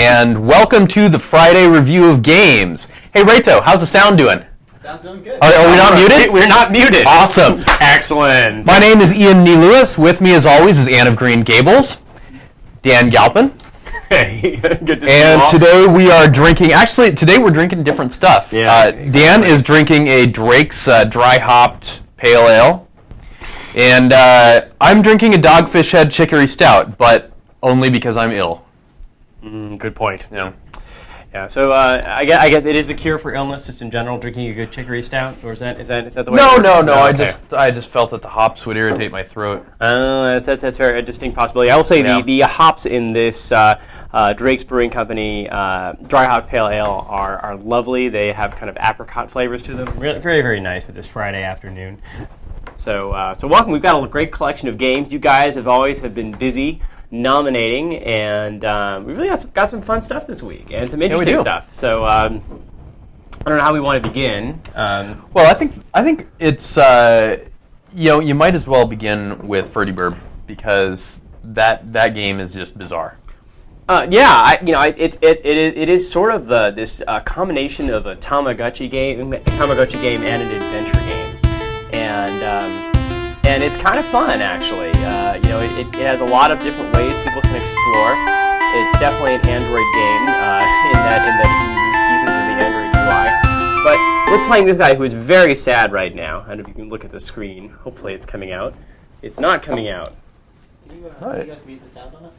and welcome to the Friday review of games. Hey, Reto, how's the sound doing? Sounds doing good. Are we not muted? We're not muted. Awesome. Excellent. My name is Ian Nee Lewis. With me, as always, is Anne of Green Gables, Dan Galpin. Hey, good to see And you all. today we are drinking, actually, today we're drinking different stuff. Yeah. Dan is drinking a Drake's dry hopped pale ale. And I'm drinking a Dogfish Head Chicory Stout, but only because I'm ill. Good point. Yeah. So I guess it is the cure for illness, just in general, drinking a good chicory stout, or is that the way? No, it works? no. Okay. I just felt that the hops would irritate my throat. That's very a distinct possibility. I will say Yeah. the hops in this Drake's Brewing Company dry hop pale ale are lovely. They have kind of apricot flavors to them. Really, very, very nice for this Friday afternoon. So welcome. We've got a great collection of games. You guys have been busy nominating, and we really got some fun stuff this week and some interesting stuff. So I don't know how we want to begin. Well, I think it's you might as well begin with Ferdy Burb because that game is just bizarre. It is sort of this combination of a Tamagotchi game and an adventure game, and it's kind of fun actually. It has a lot of different ways people can explore. It's definitely an Android game in that it uses pieces of the Android UI. But we're playing this guy who is very sad right now. I don't know if you can look at the screen. Hopefully it's coming out. It's not coming out. Can you guys mute the sound on it?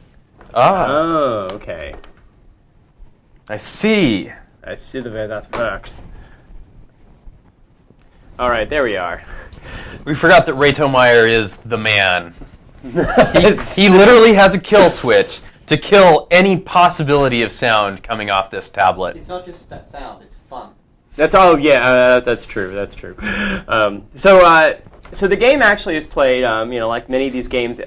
Oh, okay. I see. I see that works. All right, there we are. We forgot that Reto Meyer is the man. He literally has a kill switch to kill any possibility of sound coming off this tablet. It's not just that sound, it's fun. That's true. That's true. So the game actually is played, like many of these games,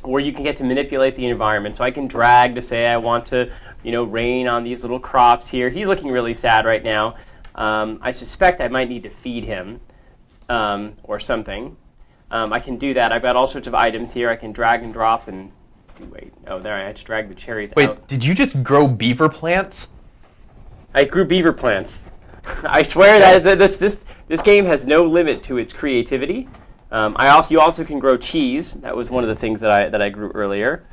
where you can get to manipulate the environment. So I can drag to say I want to, rain on these little crops here. He's looking really sad right now. I suspect I might need to feed him or something. I can do that. I've got all sorts of items here. I can drag and drop and wait. Oh, there I had to drag the cherries out. Wait, did you just grow beaver plants? I grew beaver plants. I swear that this game has no limit to its creativity. You also can grow cheese. That was one of the things that I grew earlier.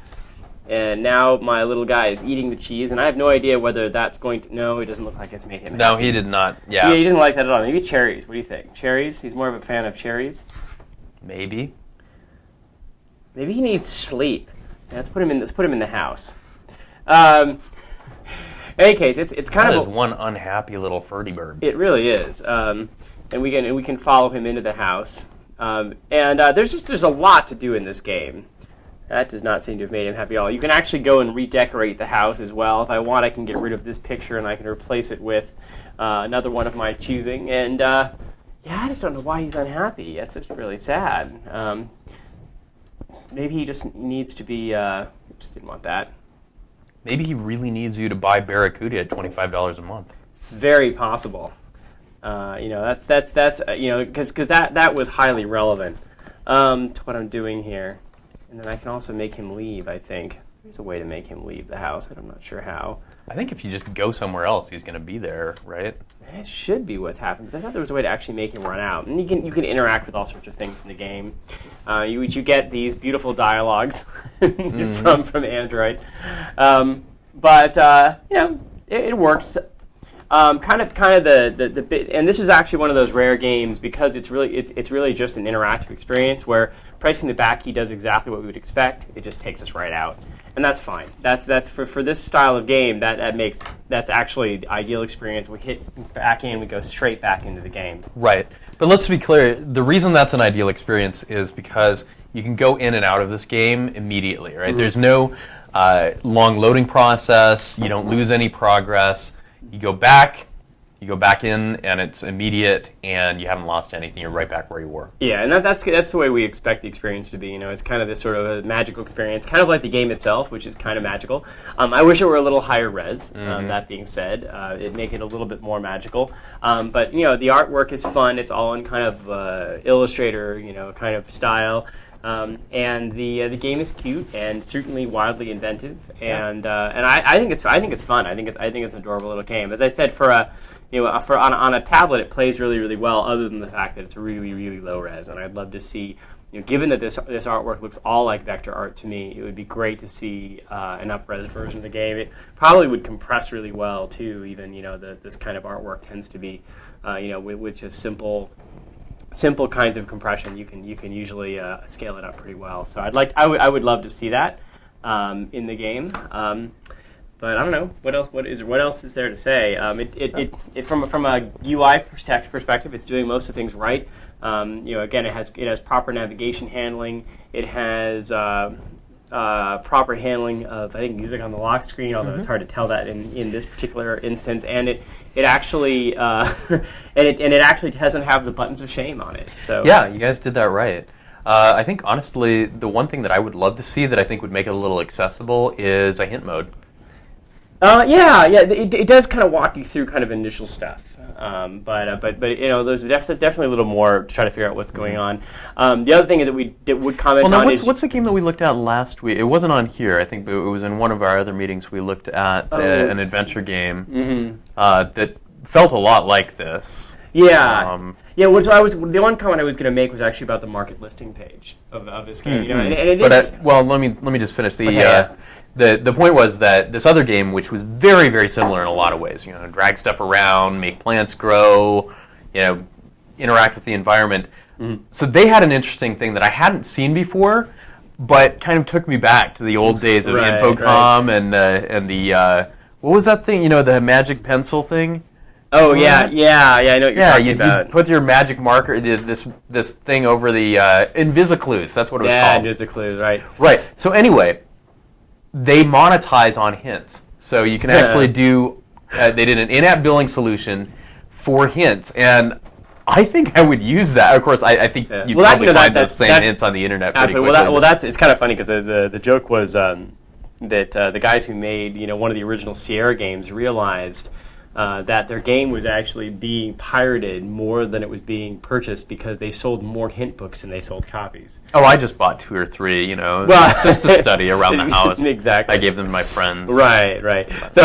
And now my little guy is eating the cheese, and I have no idea whether that's going to... No, it doesn't look like it's made him happy. No, he did not. Yeah. He didn't like that at all. Maybe cherries. What do you think? Cherries? He's more of a fan of cherries? Maybe. Maybe he needs sleep. Yeah, let's put him in the house. In any case, it's kind That of is one unhappy little Ferdy Burb. It really is, and we can follow him into the house. There's a lot to do in this game. That does not seem to have made him happy at all. You can actually go and redecorate the house as well. If I want, I can get rid of this picture and I can replace it with another one of my choosing. And I just don't know why he's unhappy. That's just really sad. Maybe he just needs to be. Oops, didn't want that. Maybe he really needs you to buy Barracuda at $25 a month. It's very possible. That's because that was highly relevant to what I'm doing here. And then I can also make him leave, I think. There's a way to make him leave the house, and I'm not sure how. I think if you just go somewhere else, he's going to be there, right? It should be what's happened. I thought there was a way to actually make him run out. And you can interact with all sorts of things in the game. You get these beautiful dialogues from Android. It works. Kind of the bit, and this is actually one of those rare games because it's really just an interactive experience where pressing the back key does exactly what we would expect. It just takes us right out, and that's fine. That's for this style of game that's actually the ideal experience. We hit back in, we go straight back into the game. Right, but let's be clear. The reason that's an ideal experience is because you can go in and out of this game immediately. Right, There's no long loading process. You don't lose any progress. You go back in, and it's immediate, and you haven't lost anything. You're right back where you were. Yeah, and that's the way we expect the experience to be. It's kind of this sort of a magical experience, kind of like the game itself, which is kind of magical. I wish it were a little higher res. That being said, it'd make it a little bit more magical. But the artwork is fun. It's all in kind of Illustrator, kind of style. And the game is cute and certainly wildly inventive, and I think it's fun. I think it's an adorable little game. As I said, for on a tablet, it plays really, really well. Other than the fact that it's really, really low res, and I'd love to see. Given that this artwork looks all like vector art to me, it would be great to see an up-res version of the game. It probably would compress really well too. Even this kind of artwork tends to be, with just simple kinds of compression, you can usually scale it up pretty well. So I would love to see that in the game. But I don't know what else is there to say. From a UI perspective, it's doing most of the things right. Again, it has proper navigation handling. It has proper handling of, I think, music on the lock screen, although it's hard to tell that in this particular instance. And it actually it actually doesn't have the buttons of shame on it. So yeah, you guys did that right. I think honestly, the one thing that I would love to see that I think would make it a little accessible is a hint mode. It does kind of walk you through kind of initial stuff. But there's definitely a little more to try to figure out what's going on. The other thing that we would comment on is what's the game that we looked at last week? It wasn't on here. I think it was in one of our other meetings. We looked at an adventure game that felt a lot like this. Yeah. The one comment I was going to make was actually about the market listing page of this game. And it is. Let me just finish the. The point was that this other game, which was very, very similar in a lot of ways, drag stuff around, make plants grow, interact with the environment. So they had an interesting thing that I hadn't seen before, but kind of took me back to the old days of Infocom and the what was that thing? The magic pencil thing. Oh yeah, I know what you're talking about. You put your magic marker, this thing over the Invisiclues. That's what it was called. Yeah, Invisiclues, right. Right. So anyway. They monetize on hints. So you can actually do, they did an in-app billing solution for hints. And I think I would use that. Of course, I think you'd probably find those same hints on the internet pretty quickly. It's kind of funny because the joke was that the guys who made one of the original Sierra games realized that their game was actually being pirated more than it was being purchased because they sold more hint books than they sold copies. Oh, I just bought 2 or 3, just to study around the house. Exactly. I gave them to my friends. Right. So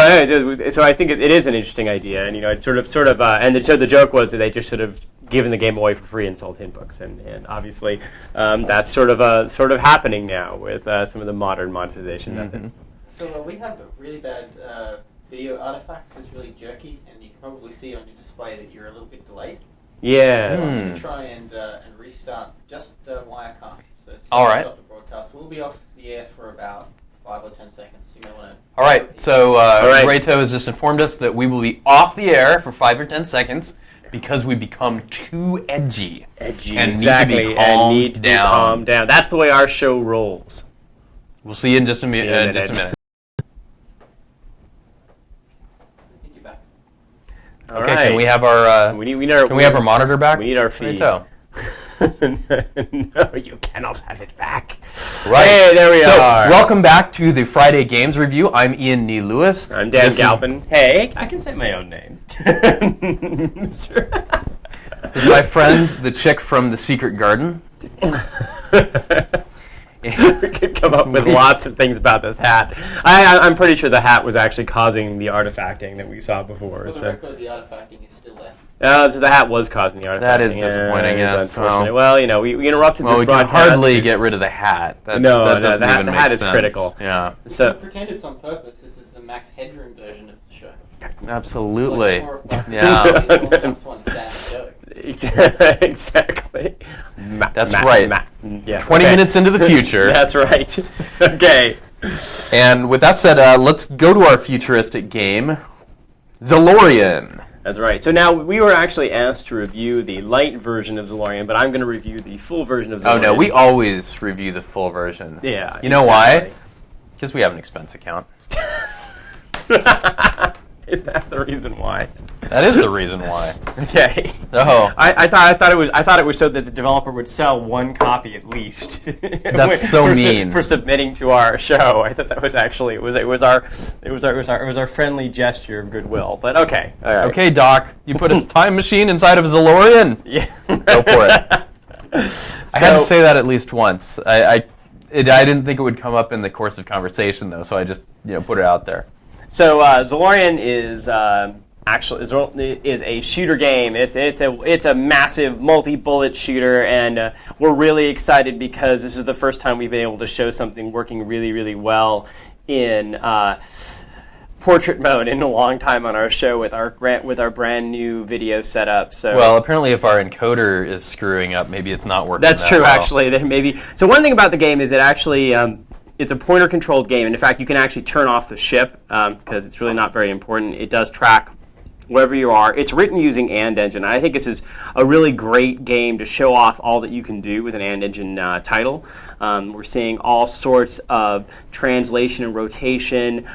I think it is an interesting idea, and it's sort of, and the joke was that they just sort of given the game away for free and sold hint books, and obviously that's sort of happening now with some of the modern monetization methods. So we have really bad video artifacts. It's really jerky, and you can probably see on your display that you're a little bit delayed. Yeah. So try and restart just Wirecast. So all right. Stop the broadcast. We'll be off the air for about 5 or 10 seconds. You may want to. All right. So Reto has just informed us that we will be off the air for 5 or 10 seconds because we become too edgy. And exactly. Need to be calmed down. That's the way our show rolls. We'll see you in just a minute. All okay, right. can we have our we have our monitor back? We need our feed. No, you cannot have it back. Right. Hey, there we are. Welcome back to the Friday Games Review. I'm Ian Nee Lewis. I'm Dan Galpin. Hey, I can say my own name. This is my friend, the chick from The Secret Garden. We could come up with lots of things about this hat. I'm pretty sure the hat was actually causing the artifacting that we saw before. For the record, the artifacting is still there. So the hat was causing the artifacting. That is disappointing, yes. Unfortunately. Well, we interrupted the we broadcast. can hardly get rid of the hat. That the hat is critical. Yeah. So pretend it's on purpose. This is the max headroom version of the show. Absolutely. Yeah. It's to understand the joke. Exactly. That's right. Yes, 20 minutes into the future. That's right. Okay. And with that said, let's go to our futuristic game, Zalorian. That's right. So now we were actually asked to review the light version of Zalorian, but I'm going to review the full version of Zalorian. Oh no, we always review the full version. Yeah. You know why? Because we have an expense account. Is that the reason why? That is the reason why. Okay. Oh. I thought it was so that the developer would sell one copy at least. That's so mean. For submitting to our show. I thought that was actually it was our friendly gesture of goodwill. But okay. All right. Okay, Doc. You put a time machine inside of Zalorian. Yeah. Go for it. I had to say that at least once. I didn't think it would come up in the course of conversation, though, so I just put it out there. So Zolarian is a shooter game. It's a massive multi-bullet shooter, and we're really excited because this is the first time we've been able to show something working really, really well in portrait mode in a long time on our show with our brand new video setup. So well, apparently, if our encoder is screwing up, maybe it's not working. That's that true, well. actually. There may be. So one thing about the game is it actually it's a pointer-controlled game, and in fact, you can actually turn off the ship because it's really not very important. It does track wherever you are. It's written using AndEngine. I think this is a really great game to show off all that you can do with an AndEngine title. We're seeing all sorts of translation and rotation,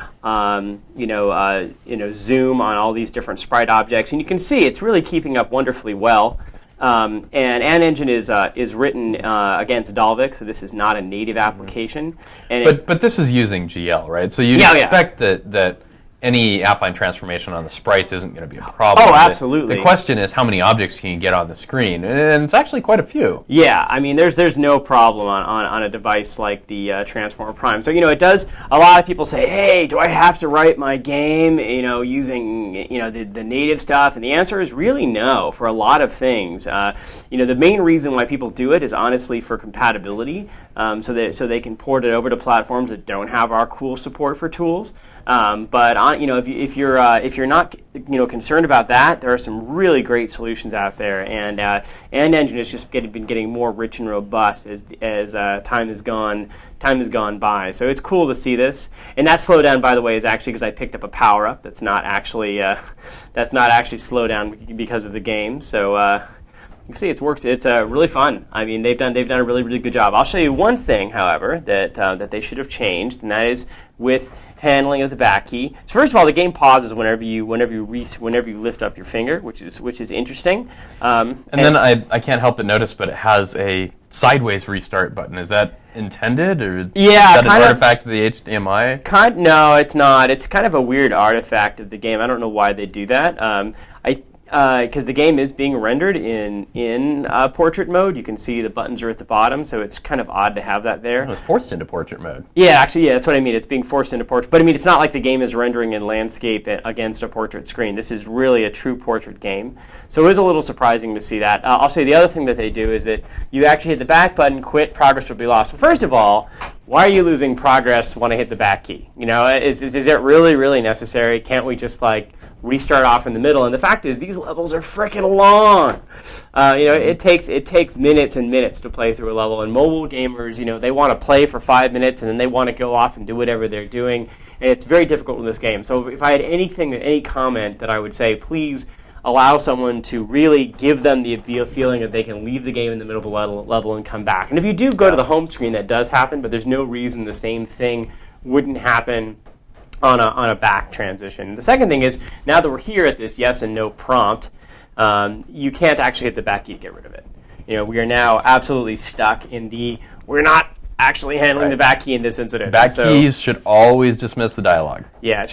zoom on all these different sprite objects, and you can see it's really keeping up wonderfully well. And AndEngine is written against Dalvik, so this is not a native application. And but this is using GL, right? So you'd expect that any affine transformation on the sprites isn't going to be a problem. Oh, absolutely. The question is how many objects can you get on the screen, and it's actually quite a few. Yeah, I mean, there's no problem on a device like the Transformer Prime. So it does. A lot of people say, "Hey, do I have to write my game, using the native stuff?" And the answer is really no for a lot of things. The main reason why people do it is honestly for compatibility, so they can port it over to platforms that don't have our cool support for tools. But if you're not concerned about that, there are some really great solutions out there, and AndEngine has just been getting more rich and robust as time has gone by. So it's cool to see this. And that slowdown, by the way, is actually because I picked up a power up that's not actually slowdown because of the game. So you can see it works. It's really fun. I mean, they've done a really, really good job. I'll show you one thing, however, that they should have changed, and that is with handling of the back key. So first of all, the game pauses whenever you lift up your finger, which is interesting. And then I can't help but notice, but it has a sideways restart button. Is that intended, or is that an artifact of the HDMI? No, it's not. It's kind of a weird artifact of the game. I don't know why they do that. Because the game is being rendered in portrait mode. You can see the buttons are at the bottom, so it's kind of odd to have that there. It was forced into portrait mode. Yeah, actually, that's what I mean. It's being forced into portrait. But I mean, it's not like the game is rendering in landscape against a portrait screen. This is really a true portrait game. So it was a little surprising to see that. I'll show you the other thing that they do is that you actually hit the back button, quit, progress will be lost. Well, first of all, why are you losing progress when I hit the back key? Is it really, really necessary? Can't we just restart off in the middle? And the fact is, these levels are freaking long. It takes minutes and minutes to play through a level. And mobile gamers, they want to play for 5 minutes and then they want to go off and do whatever they're doing. And it's very difficult in this game. So if I had any comment that I would say, please allow someone to really give them the feeling that they can leave the game in the middle of a level and come back. And if you do go to the home screen, that does happen, but there's no reason the same thing wouldn't happen on a back transition. The second thing is, now that we're here at this yes and no prompt, you can't actually hit the back key to get rid of it. We are now absolutely stuck in we're not actually handling the back key in this incident. Back keys should always dismiss the dialogue. Yeah, it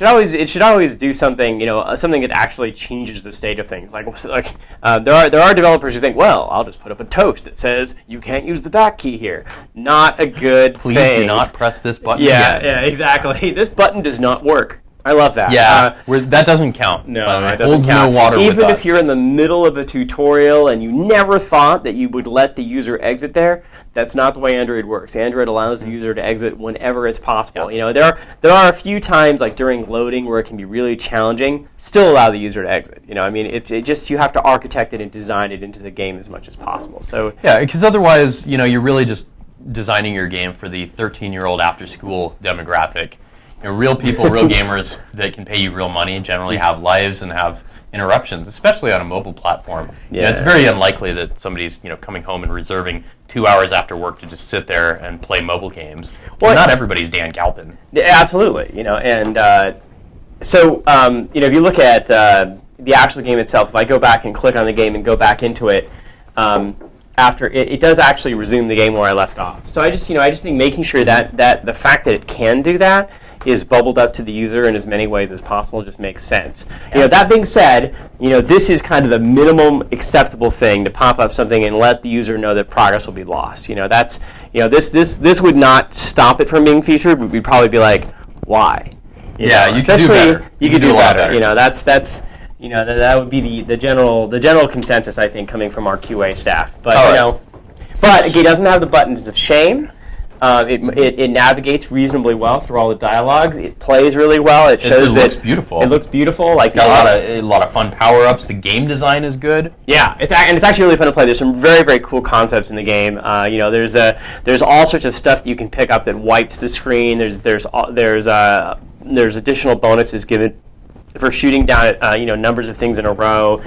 should always do something, something that actually changes the state of things. There are developers who think, well, I'll just put up a toast that says you can't use the back key here. Not a good thing. Please do not press this button again. Yeah, exactly. This button does not work. I love that. Yeah, that doesn't count. No, it doesn't count. No water Even with if us. you're in the middle of a tutorial and you never thought that you would let the user exit there, that's not the way Android works. Android allows the user to exit whenever it's possible. There are a few times, like during loading, where it can be really challenging. Still allow the user to exit. It just you have to architect it and design it into the game as much as possible. So yeah, because otherwise, you're really just designing your game for the 13-year-old after-school demographic. Real people, real gamers that can pay you real money generally have lives and have interruptions, especially on a mobile platform. Yeah. It's very unlikely that somebody's coming home and reserving 2 hours after work to just sit there and play mobile games. Well, not everybody's Dan Galpin. Yeah, absolutely. If you look at the actual game itself, if I go back and click on the game and go back into it, after it does actually resume the game where I left off. So I just think making sure that the fact that it can do that is bubbled up to the user in as many ways as possible just makes sense. That being said, this is kind of the minimum acceptable thing, to pop up something and let the user know that progress will be lost. That's this would not stop it from being featured, but we'd probably be like, why? You could do better. You could do a lot better. That would be the general consensus, I think, coming from our QA staff. But but it doesn't have the buttons of shame. It navigates reasonably well through all the dialogues. It plays really well. It shows it looks beautiful. It looks beautiful. Like, got a lot of fun power-ups. The game design is good. Yeah, it's actually really fun to play. There's some very, very cool concepts in the game. There's all sorts of stuff that you can pick up that wipes the screen. There's additional bonuses given for shooting down at numbers of things in a row.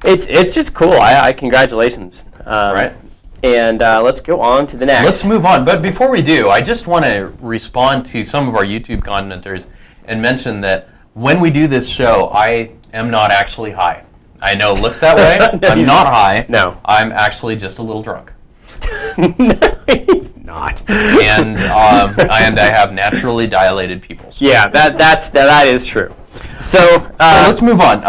It's just cool. I congratulations. Right. And let's go on to the next. Let's move on. But before we do, I just want to respond to some of our YouTube commenters and mention that when we do this show, I am not actually high. I know it looks that way. I'm not high. No. I'm actually just a little drunk. No, he's not. And I have naturally dilated pupils. Yeah, that is true. So let's move on.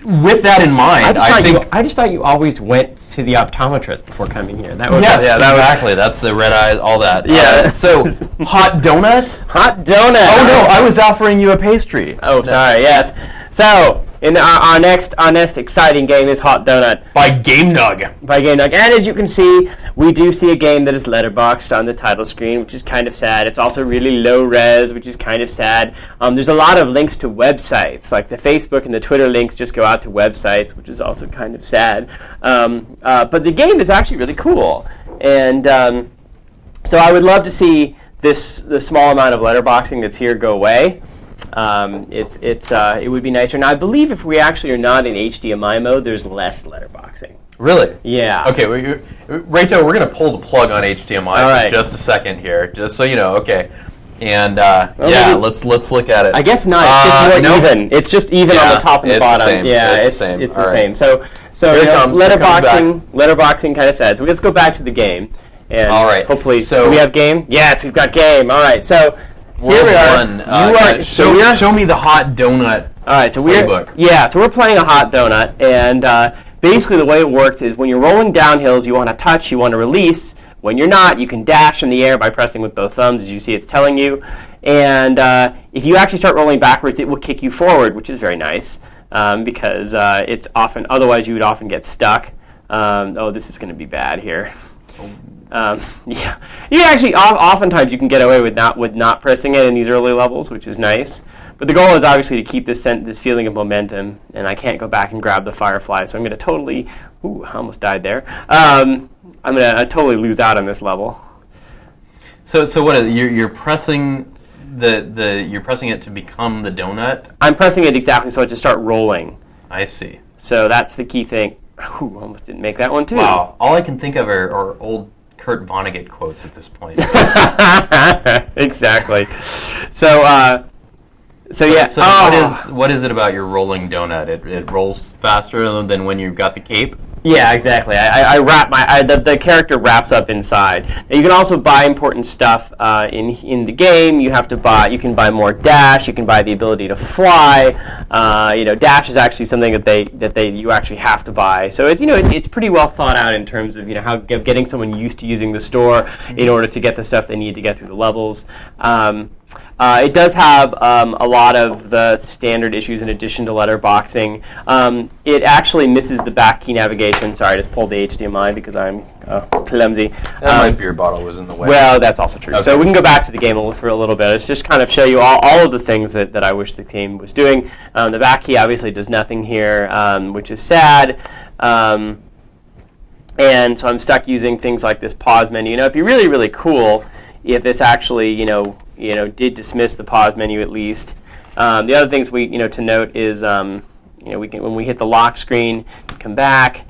With that in mind, I just thought you always went to the optometrist before coming here. Exactly. That's the red eyes, all that. Yeah. So, hot donut? Hot donut. Oh no, I was offering you a pastry. Oh, sorry. Yes. So, in our next exciting game is Hot Donut By GameNug. And as you can see, we do see a game that is letterboxed on the title screen, which is kind of sad. It's also really low res, which is kind of sad. There's a lot of links to websites, like the Facebook and the Twitter links just go out to websites, which is also kind of sad. But the game is actually really cool, and so I would love to see the small amount of letterboxing that's here go away. It would be nicer. Now, I believe if we actually are not in HDMI mode, there's less letterboxing. Really? Yeah. Okay, Rachel, we're going to pull the plug on HDMI for just a second here, just so you know. Okay. And let's look at it. I guess not. It's just more even. It's just even on the top and the bottom. The same. Yeah, it's the same. It's the same. So letterboxing kind of sad. So let's go back to the game. And all right. Hopefully, so we have game. Yes, we've got game. All right. So here we are. Show me the hot donut. All right. So playbook. So we're playing a hot donut, and basically the way it works is when you're rolling down hills, you want to touch, you want to release. When you're not, you can dash in the air by pressing with both thumbs, as you see it's telling you. And if you actually start rolling backwards, it will kick you forward, which is very nice because it's often, otherwise you would often get stuck. This is going to be bad here. Yeah, you actually oftentimes you can get away with not pressing it in these early levels, which is nice. But the goal is obviously to keep this feeling of momentum, and I can't go back and grab the firefly, so I'm going to totally. Ooh, I almost died there. I'm going to totally lose out on this level. So what is it? You're pressing you're pressing it to become the donut? I'm pressing it exactly so it just start rolling. I see. So that's the key thing. Ooh, almost didn't make that one too. Wow. All I can think of are old Kurt Vonnegut quotes at this point. Exactly. So yeah. So what is it about your rolling donut? It rolls faster than when you've got the cape? Yeah, exactly. I wrap the character wraps up inside. Now, you can also buy important stuff in the game. You can buy more dash. You can buy the ability to fly. Dash is actually something that you actually have to buy. So it's pretty well thought out in terms of how getting someone used to using the store in order to get the stuff they need to get through the levels. It does have a lot of the standard issues in addition to letterboxing. It actually misses the back key navigation. Sorry, I just pulled the HDMI because I'm clumsy. My beer bottle was in the way. Well, that's also true. Okay. So we can go back to the game for a little bit. It's just kind of show you all of the things that I wish the game was doing. The back key obviously does nothing here, which is sad. And so I'm stuck using things like this pause menu. It'd be really, really cool if this actually, did dismiss the pause menu at least. The other things to note is, when we hit the lock screen, come back,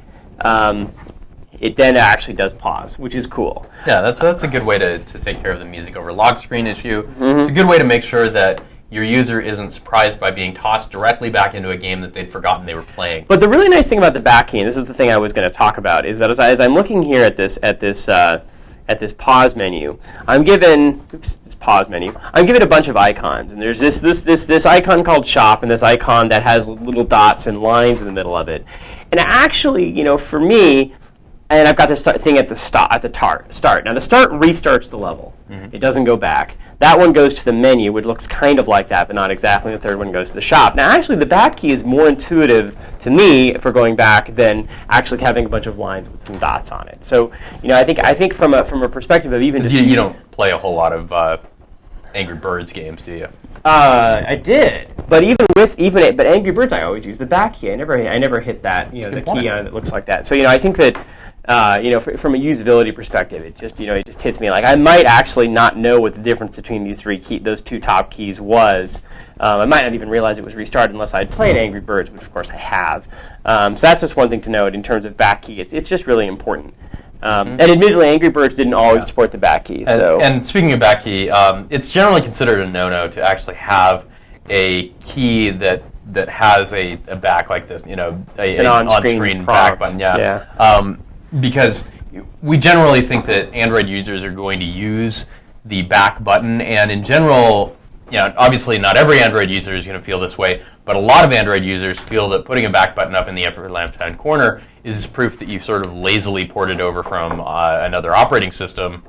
it then actually does pause, which is cool. Yeah, that's a good way to take care of the music over lock screen issue. Mm-hmm. It's a good way to make sure that your user isn't surprised by being tossed directly back into a game that they'd forgotten they were playing. But the really nice thing about the back key, and this is the thing I was going to talk about, is that as I'm looking here at this at this pause menu, I'm given this pause menu. I'm given a bunch of icons, and there's this icon called Shop, and this icon that has little dots and lines in the middle of it. And actually, for me, and I've got this thing at the start. Now the start restarts the level. Mm-hmm. It doesn't go back. That one goes to the menu, which looks kind of like that, but not exactly. The third one goes to the shop. Now, actually, the back key is more intuitive to me for going back than actually having a bunch of lines with some dots on it. So, I think from a perspective of even just you don't play a whole lot of Angry Birds games, do you? I did, but but Angry Birds, I always use the back key. I never hit that, the key on it that looks like that. So, I think that. From a usability perspective, it just hits me like I might actually not know what the difference between those two top keys was. I might not even realize it was restarted unless I'd played Angry Birds, which of course I have. So that's just one thing to note in terms of back key. It's just really important. And admittedly, Angry Birds didn't always support the back key. And speaking of back key, it's generally considered a no-no to actually have a key that has a back like this, an on-screen back button. Yeah. Because we generally think that Android users are going to use the back button, and in general, obviously not every Android user is going to feel this way, but a lot of Android users feel that putting a back button up in the upper left-hand corner is proof that you've sort of lazily ported over from another operating system.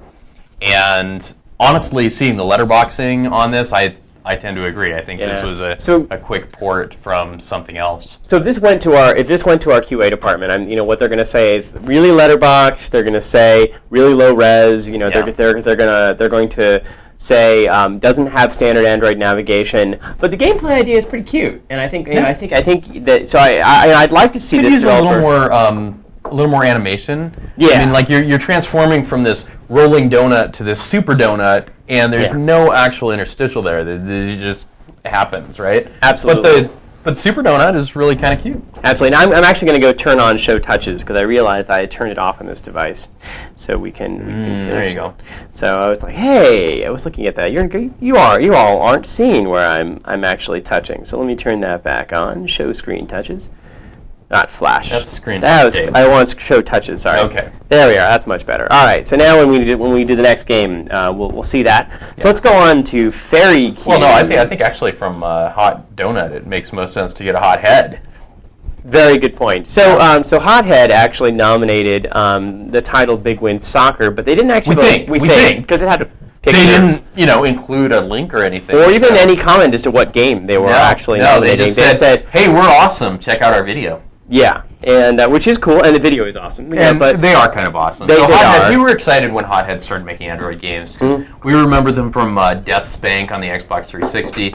And honestly, seeing the letterboxing on this, I tend to agree. I think this was a quick port from something else. So if this went to our QA department, what they're going to say is really letterbox. They're going to say really low res. They're going to say doesn't have standard Android navigation. But the gameplay idea is pretty cute, and I think that. So I'd like to see Could this use a little more animation. Yeah. I mean, you're transforming from this rolling donut to this super donut, and there's no actual interstitial there. It just happens, right? Absolutely. But Super Donut is really kind of cute. Absolutely. Now I'm actually going to go turn on Show Touches because I realized I had turned it off on this device, so we can see. There you go. So I was like, hey, I was looking at that. You all aren't seeing where I'm actually touching. So let me turn that back on. Show Screen Touches. Not Flash. That's screen. I want Show Touches. Sorry. Okay. There we are. That's much better. All right. So now when we do the next game, we'll see that. So let's go on to Fairy Cube. Well, no, I think actually from Hot Donut, it makes most sense to get a Hot Head. Very good point. So Hothead actually nominated the title Big Win Soccer, but they didn't actually. We think because it had a picture. They didn't, include a link or anything, or even any comment as to what game they were actually nominating. They just said, "Hey, we're awesome. Check out our video." Yeah, and which is cool, and the video is awesome. And but they are kind of awesome. We were excited when Hothead started making Android games. We remember them from Death's Bank on the Xbox 360.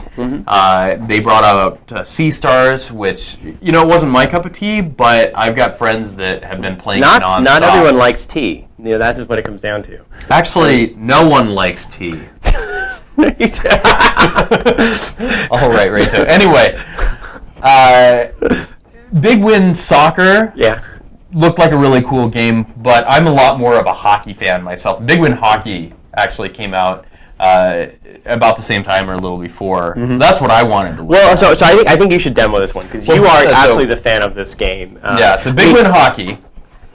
They brought out Sea Stars, which it wasn't my cup of tea, but I've got friends that have been playing nonstop. Not everyone likes tea. That's just what it comes down to. Actually, no one likes tea. All right, Rayto. Anyway. Big Win Soccer looked like a really cool game, but I'm a lot more of a hockey fan myself. Big Win Hockey actually came out about the same time or a little before. So that's what I wanted to look at. So I think you should demo this one because you are absolutely the fan of this game. So Big Win Hockey.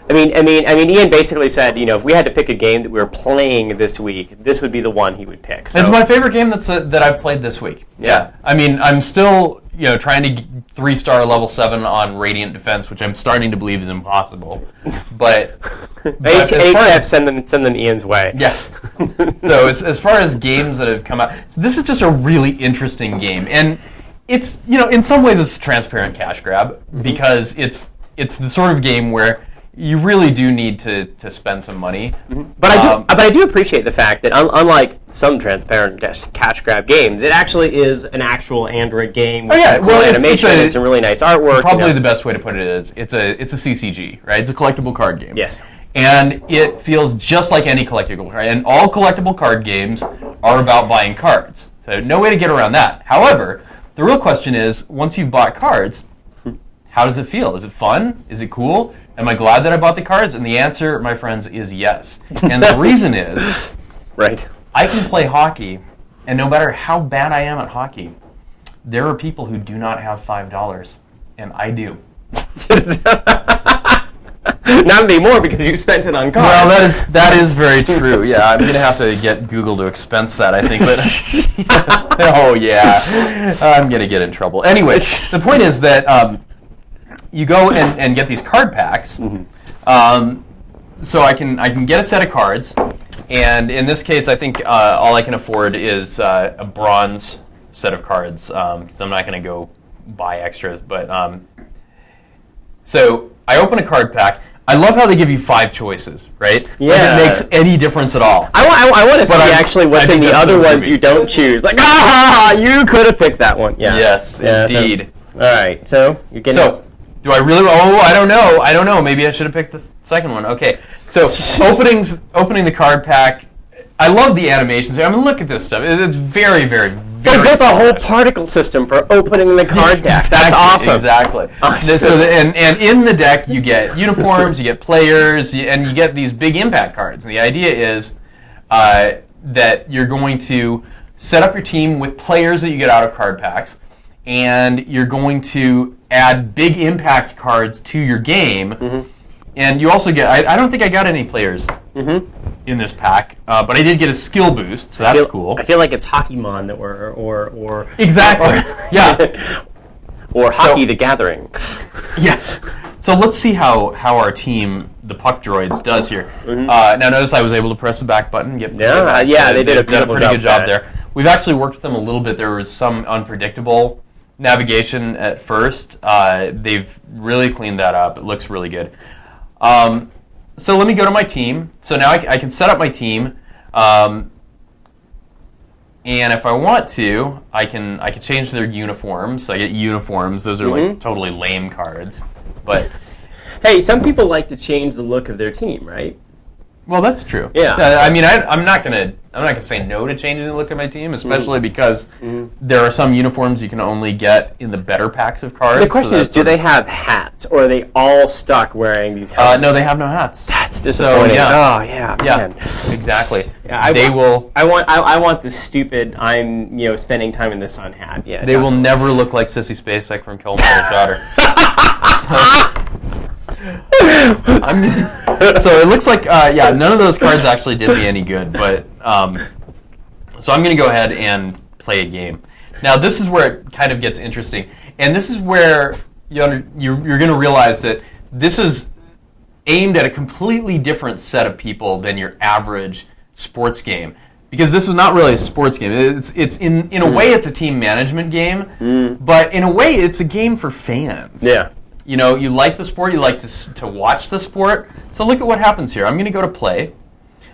I mean, Ian basically said, if we had to pick a game that we were playing this week, this would be the one he would pick. So. It's my favorite game that I've played this week. Yeah. I mean, I'm still, trying to 3-star level 7 on Radiant Defense, which I'm starting to believe is impossible. But send them Ian's way. Yeah. So as far as games that have come out, so this is just a really interesting game, and it's in some ways it's a transparent cash grab because it's the sort of game where you really do need to spend some money. But I do appreciate the fact that unlike some transparent cash grab games, it actually is an actual Android game with cool animation and some really nice artwork. Probably the best way to put it is it's a CCG, right? It's a collectible card game. Yes. And it feels just like any collectible card. And all collectible card games are about buying cards. So no way to get around that. However, the real question is, once you've bought cards, how does it feel? Is it fun? Is it cool? Am I glad that I bought the cards? And the answer, my friends, is yes. And the reason is, I can play hockey, and no matter how bad I am at hockey, there are people who do not have $5, and I do. Not anymore because you spent it on cards. Well, that is very true. Yeah, I'm gonna have to get Google to expense that, I think. But oh yeah, I'm gonna get in trouble. Anyway, the point is that you go and get these card packs. So I can get a set of cards, and in this case, I think all I can afford is a bronze set of cards because I'm not gonna go buy extras. But so I open a card pack. I love how they give you 5 choices, right? Yeah. If it makes any difference at all. I want to see I actually what's in think the that's other so ones creepy. you don't choose. Like, you could have picked that one. Yeah. Yes, Yeah, so- indeed. all right, so you're getting. So, do I really? Oh, I don't know. I don't know. Maybe I should have picked the second one. Okay. So, opening the card pack. I love the animations. I mean, look at this stuff. It's very, very, they very. built a whole professional. particle system for opening the card deck. That's Exactly, awesome. Exactly. And in the deck you get uniforms, you get players, and you get these big impact cards. And the idea is that you're going to set up your team with players that you get out of card packs, and you're going to add big impact cards to your game. Mm-hmm. And you also get, I don't think I got any players in this pack, but I did get a skill boost, so that's cool. I feel like it's Hockeymon that or Exactly. Yeah. or Hockey the Gathering. Yeah. So let's see how our team, the Puck Droids, does here. Now notice I was able to press the back button and get playback. Yeah, they did a They've done beautiful pretty good job job there. We've actually worked with them a little bit. There was some unpredictable navigation at first. They've really cleaned that up. It looks really good. So let me go to my team. So now I can set up my team. And if I want to, I can change their uniforms. So I get uniforms. Those are like totally lame cards. But Hey, some people like to change the look of their team, right? well, that's true. Yeah. I mean, I'm not gonna say no to changing the look of my team, especially because there are some uniforms you can only get in the better packs of cards. The question is, do they have hats, or are they all stuck wearing these helmets? No, they have no hats. That's disappointing. yeah. Oh yeah, Yeah, man. exactly. Yeah, They will. I want the stupid. I'm spending time in the sun hat. Yeah. They will never look like Sissy Spacek from Killmonger's Daughter. So it looks like, none of those cards actually did me any good, but, so I'm going to go ahead and play a game. Now, this is where it kind of gets interesting, and this is where you're going to realize that this is aimed at a completely different set of people than your average sports game. Because this is not really a sports game. It's in a way, it's a team management game, but in a way, it's a game for fans. Yeah. You know, you like the sport, you like to watch the sport. So look at what happens here. I'm going to go to play,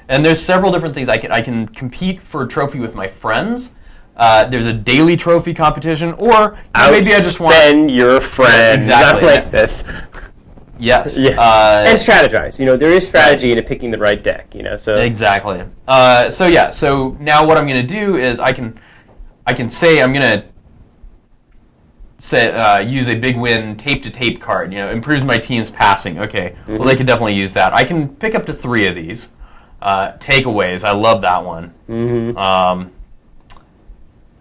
and there's several different things. I can compete for a trophy with my friends. There's a daily trophy competition, or maybe I just want spend your friends. Exactly. Not like this. Yes. Yes. And strategize. There is strategy into picking the right deck. So Exactly. So now what I'm going to do is I can say I'm going to use a big win tape to tape card. Improves my team's passing. Okay. Well, they could definitely use that. I can pick up to 3 of these takeaways. I love that one.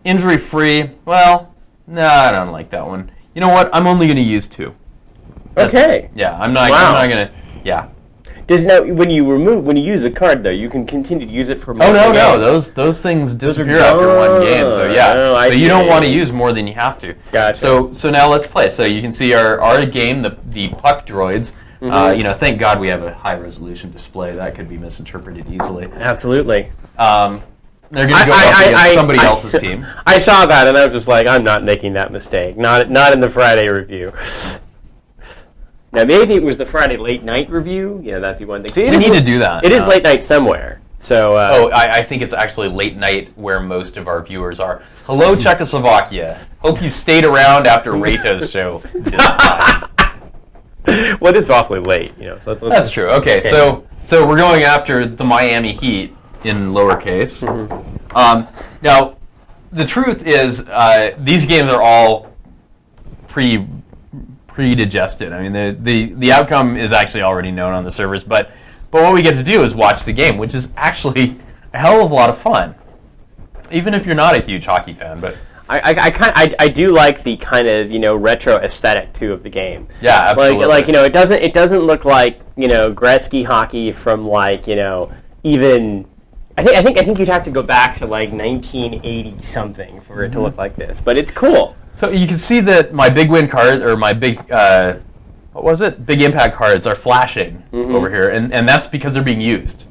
Injury free. Well, no, I don't like that one. You know what? I'm only going to use 2. Okay. Yeah, I'm not going to. Yeah. Now when you use a card though, you can continue to use it for more. Oh no, games. those things disappear gone. after one game. So yeah, Oh, I but you don't see. want to use more than you have to. Gotcha. So now let's play. So you can see our game, the Puck Droids. Thank God we have a high resolution display. That could be misinterpreted easily. Absolutely. They're going to go up against somebody else's team. I saw that and I was just like, I'm not making that mistake. Not in the Friday review. Now maybe it was the Friday late night review. That'd be one thing. So We need to do that. It is late night somewhere. So. I think it's actually late night where most of our viewers are. Hello, Czechoslovakia. Hope you stayed around after Rato's show this time. Well, it is awfully late. So That's true. Okay. So we're going after the Miami Heat in lowercase. Now, the truth is, these games are all pre-digested. I mean, the outcome is actually already known on the servers, but what we get to do is watch the game, which is actually a hell of a lot of fun, even if you're not a huge hockey fan. But I do like the kind of retro aesthetic too of the game. Yeah, absolutely. Like it doesn't look like Gretzky hockey from even. I think you'd have to go back to 1980 something for it to look like this, but it's cool. So you can see that my big win card, or my big, what was it? Big impact cards are flashing over here, and that's because they're being used.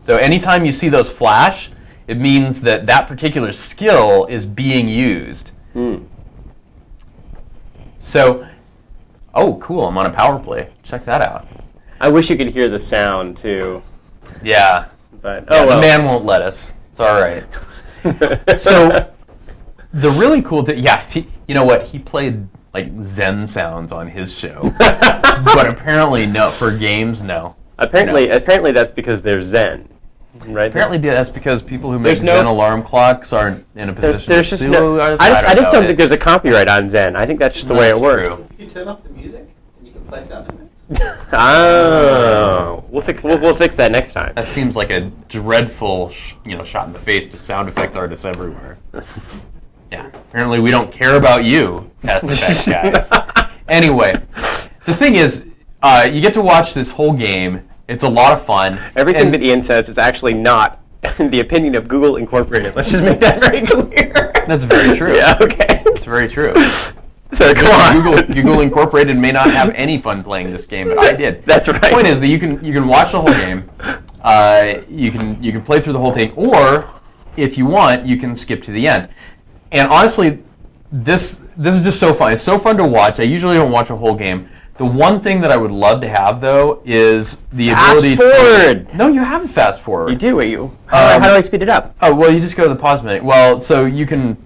So anytime you see those flash, it means that that particular skill is being used. So, oh, cool, I'm on a power play. Check that out. I wish you could hear the sound, too. Yeah. But Yeah, the man won't let us. It's all right. So the really cool thing, you know what? He played Zen sounds on his show, but apparently no for games. No. Apparently that's because they're Zen, right? Apparently that's because people who make There's no- Zen alarm clocks aren't in a position There's to just sue no. us. I just don't know. think there's a copyright on Zen. I think that's just the way it That's works. true. You can turn off the music and you can play sound effects. Oh, we'll fix that next time. That seems like a dreadful, shot in the face to sound effects artists everywhere. Yeah. Apparently, we don't care about you, effects guys. Anyway, the thing is, you get to watch this whole game. It's a lot of fun. Everything that Ian says is actually not the opinion of Google Incorporated. Let's just make that very clear. That's very true. Yeah. Okay. It's very true. So come on. Google Incorporated may not have any fun playing this game, but I did. That's right. The point is that you can watch the whole game. You can play through the whole thing, or if you want, you can skip to the end. And honestly, this is just so fun. It's so fun to watch. I usually don't watch a whole game. The one thing that I would love to have, though, is the ability Fast forward. No, you have a fast forward. You do. How do I speed it up? Oh, well, you just go to the pause menu. Well, so you can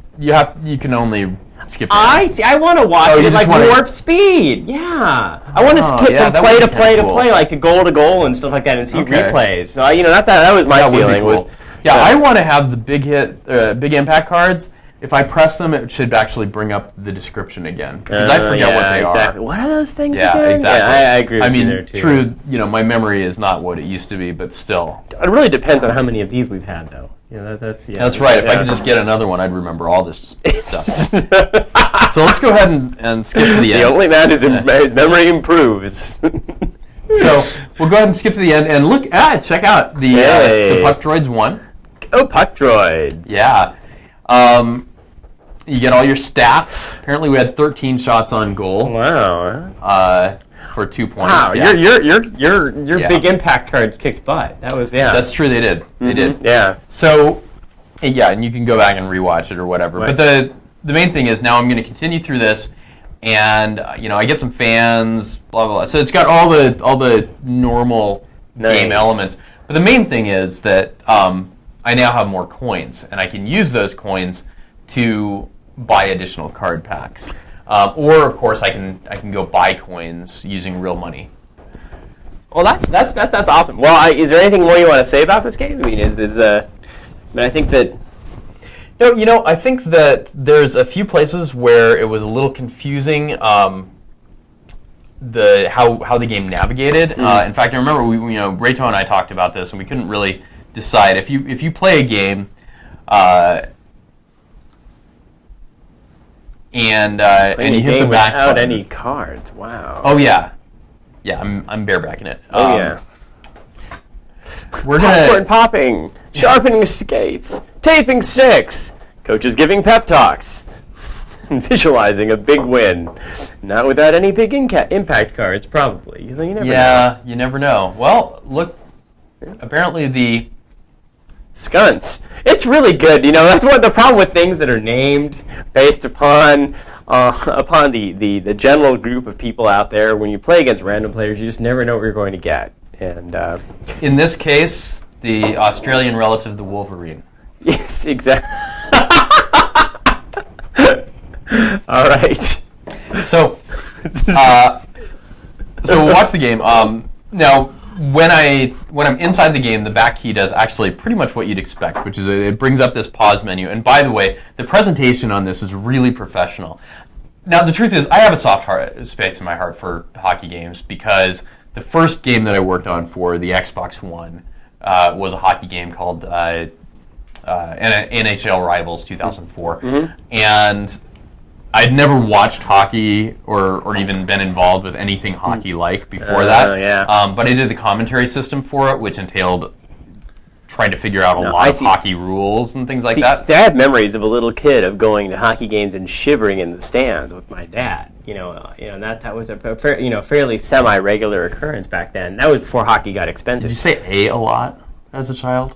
only skip. I want to watch Oh, it you at just wanna- warp speed. Yeah, I want to Oh, skip yeah, from that play would to be play kinda to cool. play, like to goal and stuff like that, and see Okay. replays. So that was my That would be feeling. cool. Was I want to have the big impact cards. If I press them, it should actually bring up the description again, because I forget what they exactly. are. What are those things Yeah, again? exactly. Yeah, I agree with you there mean, too. true. My memory is not what it used to be, but still. It really depends on how many of these we've had, though. That's right. If I could just get another one, I'd remember all this stuff. So let's go ahead and skip to the end. The only man his memory improves. So we'll go ahead and skip to the end and check out the Puck Droids 1. Oh, Puck Droids. Yeah. You get all your stats. Apparently, we had 13 shots on goal. Wow. For 2 points. Wow. Yeah. Your Yeah. big impact cards kicked butt. That was That's true. They did. They did. Yeah. So, yeah, and you can go back and rewatch it or whatever. Right. But the main thing is now I'm going to continue through this, and I get some fans. Blah blah blah. So it's got all the normal game elements. But the main thing is that I now have more coins, and I can use those coins to buy additional card packs. Or of course I can go buy coins using real money. Well, that's awesome. Well, is there anything more you want to say about this game? I mean, I think that. No, I think that there's a few places where it was a little confusing. How the game navigated. In fact, I remember Rayto and I talked about this, and we couldn't really decide if you play a game. And you hit the back without button. any cards. Wow. Oh yeah, I'm barebacking it. Yeah. We're Popcorn gonna. popping, sharpening skates, taping sticks, coaches giving pep talks, visualizing a big win. Not without any big impact cards, probably. You never know. You never know. Well, look. Apparently the Skunts. It's really good. That's what the problem with things that are named based upon the general group of people out there. When you play against random players, you just never know what you're going to get. And in this case, the Australian relative, the Wolverine. yes, exactly. All right. So, we'll watch the game. Now, when I'm inside the game, the back key does actually pretty much what you'd expect, which is it brings up this pause menu. And by the way, the presentation on this is really professional. Now, the truth is, I have a soft space in my heart for hockey games because the first game that I worked on for the Xbox One was a hockey game called NHL Rivals 2004, and I'd never watched hockey or even been involved with anything hockey-like before that. Yeah. But I did the commentary system for it, which entailed trying to figure out a lot I of see. hockey rules and things like See, that. see, I have memories of a little kid of going to hockey games and shivering in the stands with my dad. And that was a fairly semi-regular occurrence back then. That was before hockey got expensive. Did you say a lot as a child?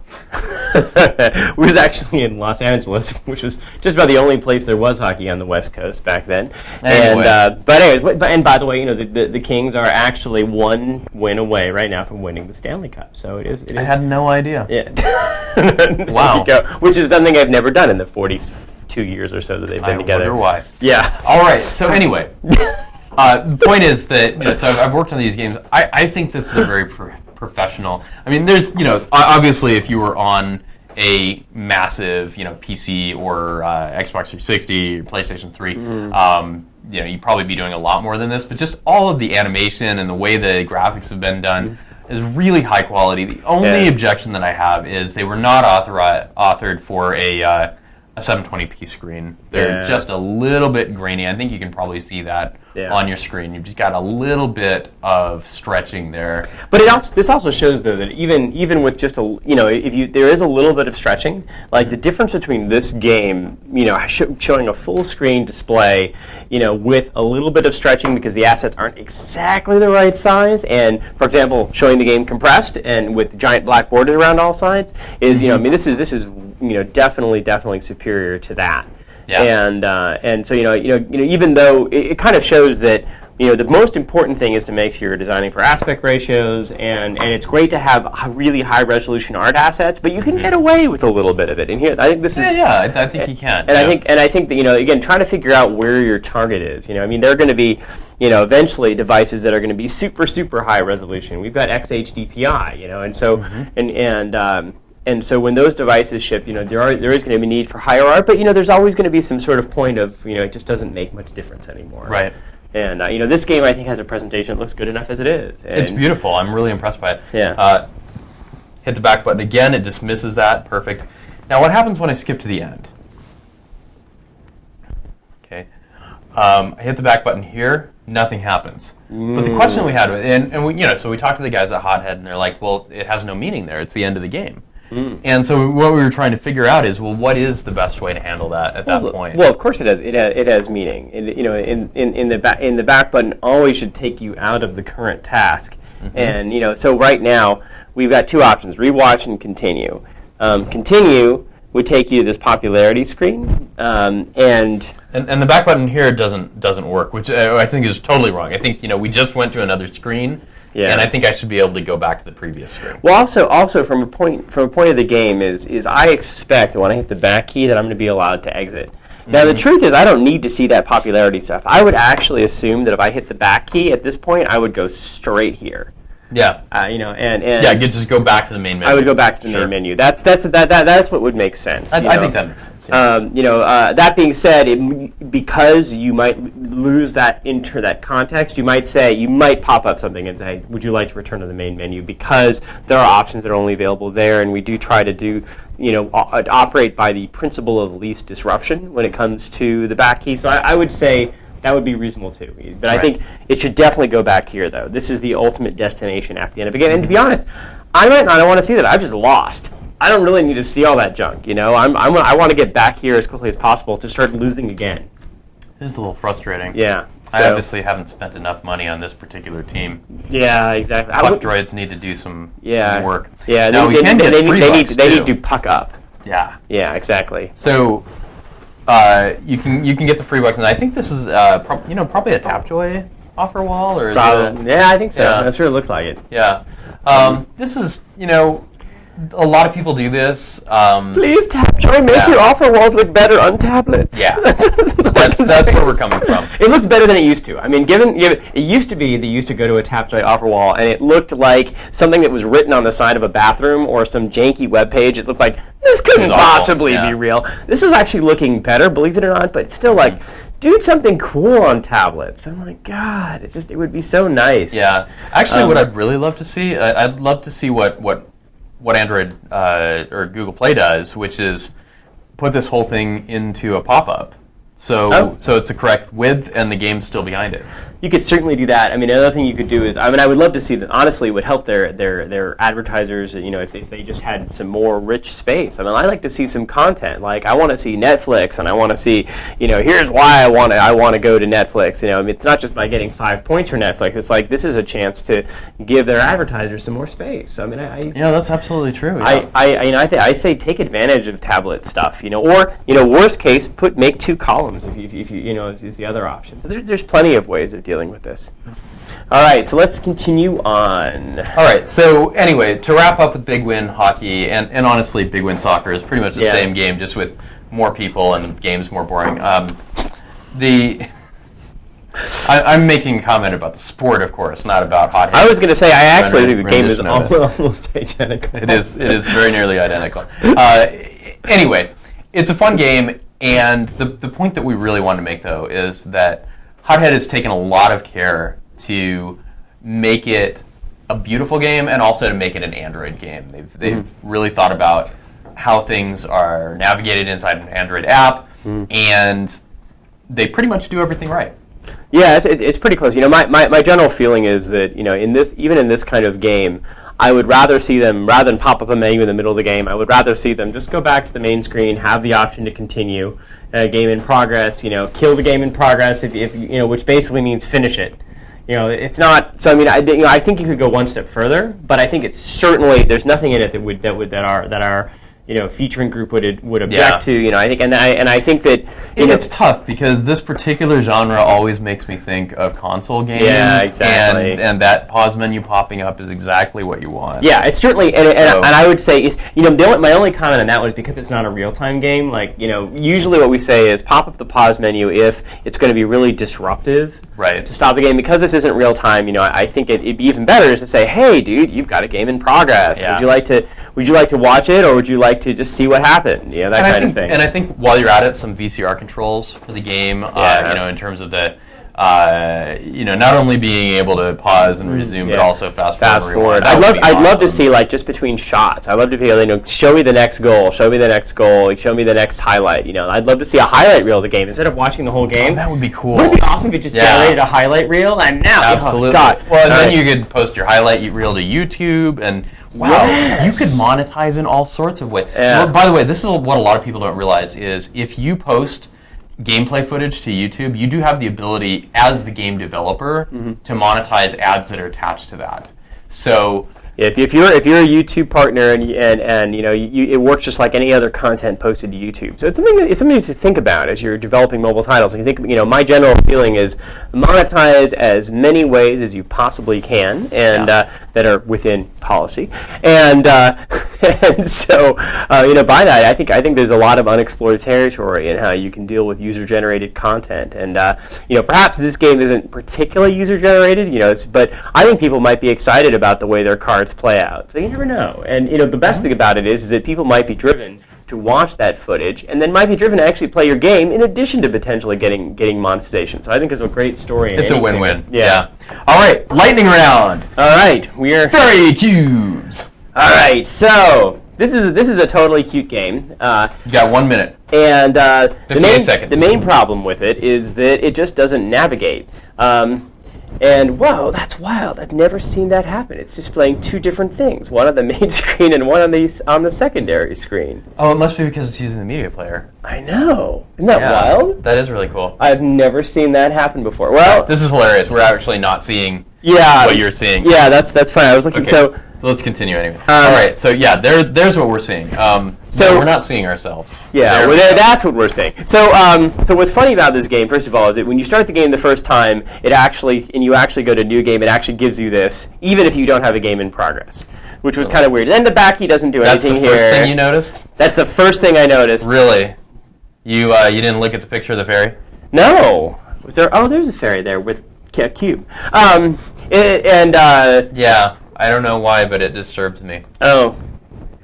We was actually in Los Angeles, which was just about the only place there was hockey on the West Coast back then. Anyway. And by the way, the Kings are actually one win away right now from winning the Stanley Cup. So it is. I had no idea. Yeah. Wow. Which is something I've never done in the 42 years or so that they've been together. I wonder why. Yeah. All right. So anyway, the point is that so I've worked on these games. I think this is a very professional. I mean, there's obviously if you were on a massive PC or Xbox 360 or PlayStation 3, you'd probably be doing a lot more than this. But just all of the animation and the way the graphics have been done is really high quality. The only objection that I have is they were not authored for a 720p screen. They're just a little bit grainy. I think you can probably see that on your screen. You've just got a little bit of stretching there. But this also shows though that even with just there is a little bit of stretching, like the difference between this game, showing a full screen display, with a little bit of stretching because the assets aren't exactly the right size, and for example, showing the game compressed and with giant black borders around all sides is this is definitely superior to that. Yeah. And so even though it kind of shows that the most important thing is to make sure you're designing for aspect ratios, and it's great to have really high resolution art assets, but you can get away with a little bit of it. And here, I think this is I think you can. And I think that again, trying to figure out where your target is. There are going to be eventually devices that are going to be super high resolution. We've got XHDPI, and so and so when those devices ship, there is going to be need for higher art, but there's always going to be some sort of point of it just doesn't make much difference anymore. Right. And this game I think has a presentation that looks good enough as it is. And it's beautiful. I'm really impressed by it. Yeah. Hit the back button again. It dismisses that. Perfect. Now what happens when I skip to the end? Okay. I hit the back button here. Nothing happens. But the question we had, and we, so we talked to the guys at Hothead, and they're like, well, it has no meaning there. It's the end of the game. And so what we were trying to figure out is, well, what is the best way to handle that at that point? Well, of course it has. It has meaning. In the back button always should take you out of the current task. And so right now we've got two options: rewatch and continue. Continue would take you to this popularity screen, and the back button here doesn't work, which I think is totally wrong. I think we just went to another screen. Yeah. And I think I should be able to go back to the previous screen. Well, also from a point of the game is I expect when I hit the back key that I'm going to be allowed to exit. Now the truth is I don't need to see that popularity stuff. I would actually assume that if I hit the back key at this point, I would go straight here. Yeah. And just go back to the main menu. I would go back to the main menu. That's what would make sense. I think that makes sense. Yeah. That being said, because you might lose that context, you might pop up something and say, "Would you like to return to the main menu?" Because there are options that are only available there, and we do try to operate by the principle of least disruption when it comes to the back key. So I would say that would be reasonable too. But I think it should definitely go back here, though. This is the ultimate destination at the end of the game. And to be honest, I might not want to see that. I've just lost. I don't really need to see all that junk. I want to get back here as quickly as possible to start losing again. This is a little frustrating. Yeah. I obviously haven't spent enough money on this particular team. Yeah, exactly. Puck droids need to do some work. Yeah, now we can get free bucks, they need to puck up. Yeah. Yeah, exactly. So you can get the free bucks, and I think this is probably a Tapjoy offer wall, or yeah, I think so. Yeah. That's sure it looks like it. Yeah. This is a lot of people do this. Please, Tapjoy, make your offer walls look better on tablets. Yeah, that's where we're coming from. It looks better than it used to. I mean, given it used to be that you used to go to a Tapjoy offer wall, and it looked like something that was written on the side of a bathroom or some janky web page. It looked like this couldn't possibly be real. This is actually looking better, believe it or not, but it's still like, do something cool on tablets. I'm like, God, it would be so nice. Yeah, actually, what I'd really love to see, I'd love to see what what Android or Google Play does, which is put this whole thing into a pop-up. So it's the correct width, and the game's still behind it. You could certainly do that. I mean, another thing you could do is, I mean, I would love to see that. Honestly, it would help their advertisers. You know, if they just had some more rich space. I mean, I like to see some content. Like, I want to see Netflix, and I want to see, you know, here's why I want to go to Netflix. You know, I mean, it's not just by getting 5 points for Netflix. It's like this is a chance to give their advertisers some more space. I mean, that's absolutely true. Yeah. I say take advantage of tablet stuff. You know, or worst case, make 2 columns if you know is the other option. So there's plenty of ways of dealing with this. All right, so let's continue on. All right, so anyway, to wrap up with Big Win Hockey, and honestly, Big Win Soccer is pretty much the same game, just with more people and the game's more boring. I'm making a comment about the sport, of course, not about hot hits. I was going to say, I actually think the game is almost identical. It is very nearly identical. Anyway, it's a fun game, and the point that we really want to make, though, is that Hothead has taken a lot of care to make it a beautiful game and also to make it an Android game. They've really thought about how things are navigated inside an Android app, and they pretty much do everything right. Yeah, it's pretty close. You know, my general feeling is that, you know, even in this kind of game, I would rather see them, rather than pop up a menu in the middle of the game, I would rather see them just go back to the main screen, have the option to continue, game in progress, you know, kill the game in progress, if you know, which basically means finish it. You know, it's not. So I mean, I think you could go one step further, but I think it's certainly there's nothing in it that our you know, featuring group would object to. You know, I think, and I think that it's tough because this particular genre always makes me think of console games. Yeah, exactly. And that pause menu popping up is exactly what you want. Yeah, it's certainly, and I would say, you know, my only comment on that was because it's not a real time game. Like, you know, usually what we say is pop up the pause menu if it's going to be really disruptive. Right. To stop the game. Because this isn't real time, you know, I think it'd be even better to say, hey, dude, you've got a game in progress. Yeah. Would you like to watch it, or would you like to just see what happened? You know, that kind of thing. And I think while you're at it, some VCR controls for the game, you know, in terms of the, you know, not only being able to pause and resume, but also fast forward. I'd love to see, like, just between shots. I'd love to be able to, you know, show me the next goal, show me the next goal, show me the next highlight. You know, I'd love to see a highlight reel of the game instead of watching the whole game. Oh, that would be cool. Wouldn't it be awesome if it just generated a highlight reel? And now, absolutely. Oh, God. Well, and then you could post your highlight reel to YouTube, and you could monetize in all sorts of ways. Yeah. Well, by the way, this is what a lot of people don't realize is if you post gameplay footage to YouTube, you do have the ability as the game developer to monetize ads that are attached to that. So if you're a YouTube partner and you know it works just like any other content posted to YouTube. So it's something to think about as you're developing mobile titles. And you think, you know, my general feeling is monetize as many ways as you possibly can, and that are within policy. And and so you know, by that I think there's a lot of unexplored territory in how you can deal with user-generated content. And you know, perhaps this game isn't particularly user-generated, you know, but I think people might be excited about the way their cards play out. So you never know. And you know, the best thing about it is that people might be driven to watch that footage, and then might be driven to actually play your game in addition to potentially getting monetization. So I think it's a great story. It's a win-win. Yeah. All right, lightning round. All right, we're Fairy Cubes. All right, so this is a totally cute game. You got 1 minute. And 58 seconds. The main problem with it is that it just doesn't navigate. And whoa, that's wild! I've never seen that happen. It's displaying 2 different things: one on the main screen and one on the secondary screen. Oh, it must be because it's using the media player. I know. Isn't that wild? That is really cool. I've never seen that happen before. Well, this is hilarious. We're actually not seeing what you're seeing. Yeah, that's fine. I was looking. Okay. So let's continue anyway. All right. So yeah, there's what we're seeing. So we're not seeing ourselves. Yeah, that's what we're seeing. So so what's funny about this game, first of all, is that when you start the game the first time, you actually go to new game, it actually gives you this, even if you don't have a game in progress, which was kind of weird. Then the back key doesn't do anything here. That's the first thing you noticed? That's the first thing I noticed. Really? You didn't look at the picture of the fairy? No. Was there? Oh, there's a fairy there with a cube. Yeah. I don't know why, but it disturbed me. Oh.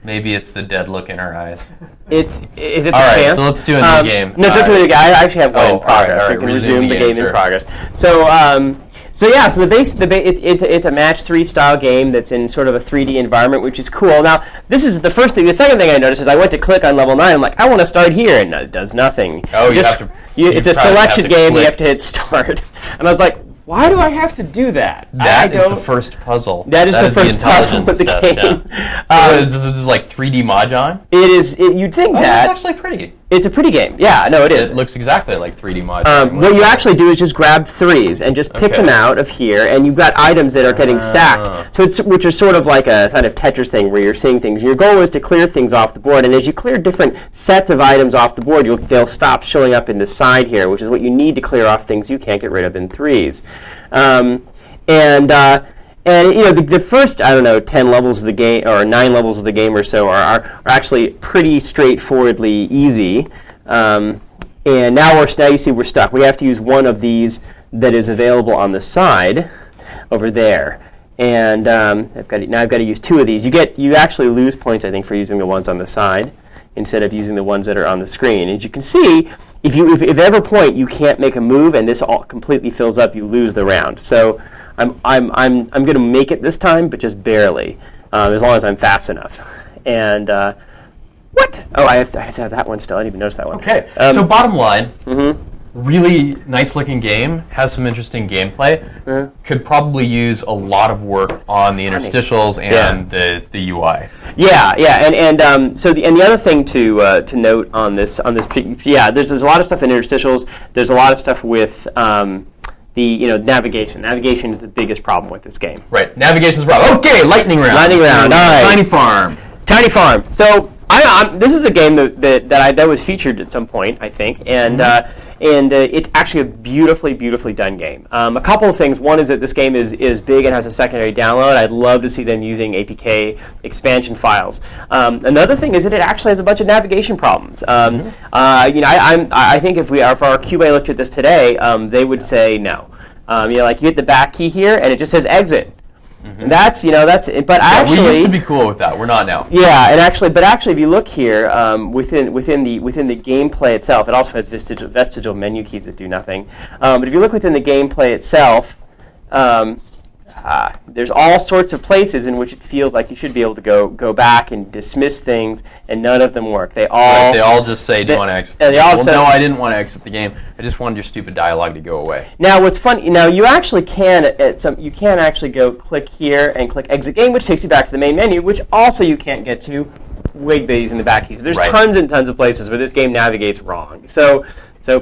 Maybe it's the dead look in her eyes. Is it the all right, chance? so let's do a new game. No, don't do it again. I actually have one in progress. All right, we can resume the game sure. in progress. So So yeah, so it's a match 3 style game that's in sort of a 3D environment, which is cool. Now, this is the first thing. The second thing I noticed is I went to click on level 9. I'm like, I want to start here, and it does nothing. Oh, you have to. It's a selection game. You have to hit start, and I was like, why do I have to do that? That is the first puzzle. That is the first puzzle of the intelligence game. test, This is like 3D Mahjong? It is. You'd think that. It's actually pretty. It's a pretty game. Yeah, no, it is. It looks exactly like 3D Mahjong. What you actually do is just grab 3s and just pick them out of here, and you've got items that are getting stacked. So which is sort of like a kind of Tetris thing where you're seeing things. Your goal is to clear things off the board, and as you clear different sets of items off the board, they'll stop showing up in the side here, which is what you need to clear off things you can't get rid of in 3s. And you know, the first, I don't know, 10 levels of the game, or 9 levels of the game or so are actually pretty straightforwardly easy. And now you see we're stuck. We have to use one of these that is available on the side over there. And I've got to use 2 of these. You actually lose points, I think, for using the ones on the side instead of using the ones that are on the screen. As you can see, if at every point you can't make a move and this all completely fills up, you lose the round. So I'm going to make it this time, but just barely, as long as I'm fast enough. And what? Oh, I have to have that one still. I didn't even notice that one. Okay. So bottom line, really nice looking game, has some interesting gameplay. Could probably use a lot of work on the interstitials and the UI. Yeah, and so the other thing to note on this there's a lot of stuff in interstitials. There's a lot of stuff with navigation. Navigation is the biggest problem with this game. Right, navigation's a problem. Okay, lightning round. Lightning round. All right. Tiny Farm. Tiny Farm. So this is a game that was featured at some point, I think, and it's actually a beautifully, beautifully done game. A couple of things. One is that this game is big and has a secondary download. I'd love to see them using APK expansion files. Another thing is that it actually has a bunch of navigation problems. I think if our QA looked at this today, they would say no. Like you hit the back key here, and it just says exit. And that's but actually we used to be cool with that. We're not now. Yeah, but actually, if you look here within the gameplay itself, it also has vestigial menu keys that do nothing. But if you look within the gameplay itself, there's all sorts of places in which it feels like you should be able to go back and dismiss things, and none of them work. They all just say, "Do you want to exit?" Yeah, no, I didn't want to exit the game. I just wanted your stupid dialogue to go away. Now, what's funny? Now you actually can you can actually go click here and click exit game, which takes you back to the main menu, which also you can't get to with these in the back keys. There's tons and tons of places where this game navigates wrong. So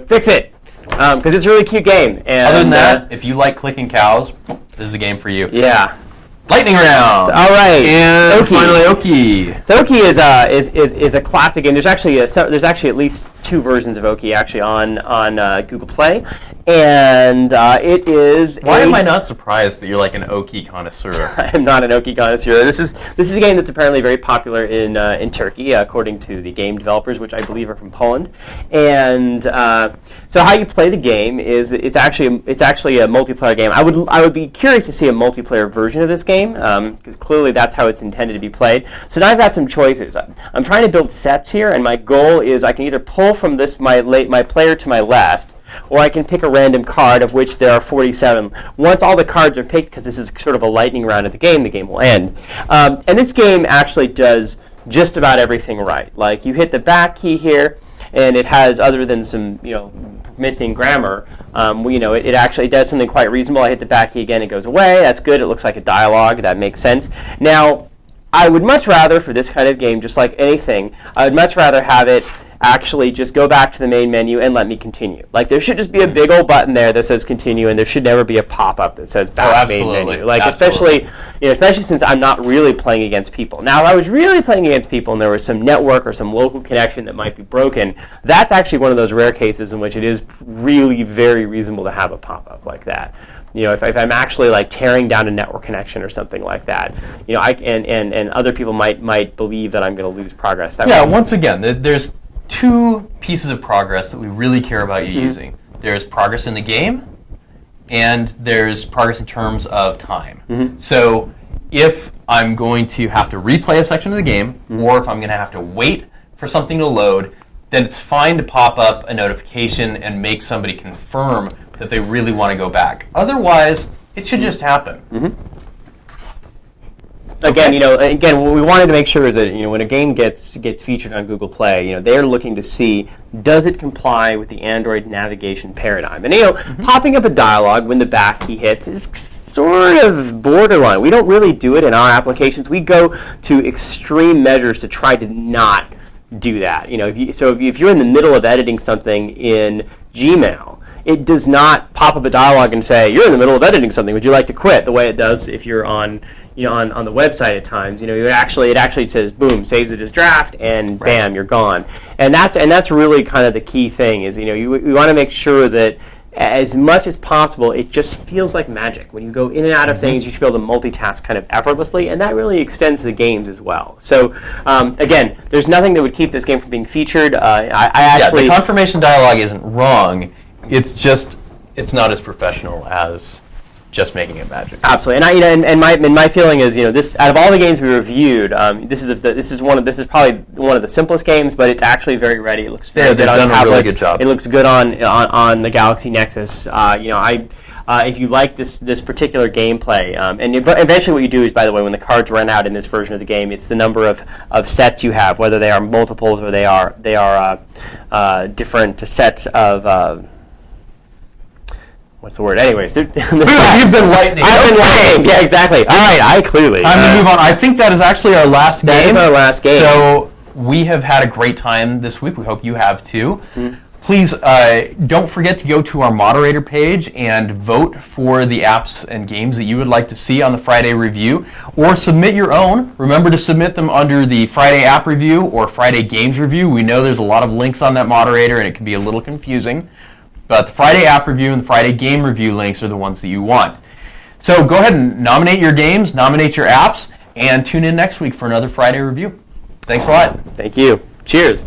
fix it, because it's a really cute game. And, other than that, if you like clicking cows, this is a game for you. Yeah. Lightning round. All right. And Oki. finally, Oki. So Oki is a classic game. There's actually at least 2 versions of Oki actually on Google Play, and it is. Why am I not surprised that you're like an Oki connoisseur? I am not an Oki connoisseur. This is a game that's apparently very popular in Turkey, according to the game developers, which I believe are from Poland. And so how you play the game is it's actually a multiplayer game. I would be curious to see a multiplayer version of this game, because clearly that's how it's intended to be played. So now I've got some choices. I'm trying to build sets here, and my goal is I can either pull from my player to my left, or I can pick a random card, of which there are 47. Once all the cards are picked, because this is sort of a lightning round of the game will end. And this game actually does just about everything right. Like, you hit the back key here, and it has, other than some missing grammar, it actually does something quite reasonable. I hit the back key again, it goes away. That's good. It looks like a dialogue. That makes sense. Now, I would much rather, for this kind of game, just like anything, I would much rather have it actually just go back to the main menu and let me continue. Like, there should just be a big old button there that says continue, and there should never be a pop-up that says back main menu. Like, especially since I'm not really playing against people. Now, if I was really playing against people and there was some network or some local connection that might be broken, that's actually one of those rare cases in which it is really very reasonable to have a pop-up like that. If I'm actually like tearing down a network connection or something like that, and other people might believe that I'm going to lose progress. Once again, there's 2 pieces of progress that we really care about you using. There's progress in the game, and there's progress in terms of time. So if I'm going to have to replay a section of the game, or if I'm going to have to wait for something to load, then it's fine to pop up a notification and make somebody confirm that they really want to go back. Otherwise, It should just happen. Again, what we wanted to make sure is that when a game gets featured on Google Play, they're looking to see, does it comply with the Android navigation paradigm? And popping up a dialog when the back key hits is sort of borderline. We don't really do it in our applications. We go to extreme measures to try to not do that. If you're in the middle of editing something in Gmail, it does not pop up a dialog and say, you're in the middle of editing something, would you like to quit? The way it does if you're on the website at times. It actually says, boom, saves it as draft, and bam, you're gone. And that's really kind of the key thing is, we want to make sure that as much as possible, it just feels like magic. When you go in and out of things, you should be able to multitask kind of effortlessly, and that really extends to the games as well. So, again, there's nothing that would keep this game from being featured. The confirmation dialogue isn't wrong. It's just, it's not as professional as just making it magic. Absolutely, and my feeling is, this, out of all the games we reviewed, this is probably one of the simplest games, but it's actually very ready. It looks very good on tablets. A really good job. It looks good on the Galaxy Nexus. If you like this particular gameplay, and eventually what you do is, by the way, when the cards run out in this version of the game, it's the number of sets you have, whether they are multiples or they are different sets of. What's the word? Anyways, you've been lightning. I've been lightning. Yeah, exactly. All right, I clearly. Time to move on. I think that is actually our last game. That is our last game. So we have had a great time this week. We hope you have too. Please don't forget to go to our moderator page and vote for the apps and games that you would like to see on the Friday review, or submit your own. Remember to submit them under the Friday app review or Friday games review. We know there's a lot of links on that moderator and it can be a little confusing. But the Friday app review and the Friday game review links are the ones that you want. So go ahead and nominate your games, nominate your apps, and tune in next week for another Friday review. Thanks a lot. Thank you. Cheers.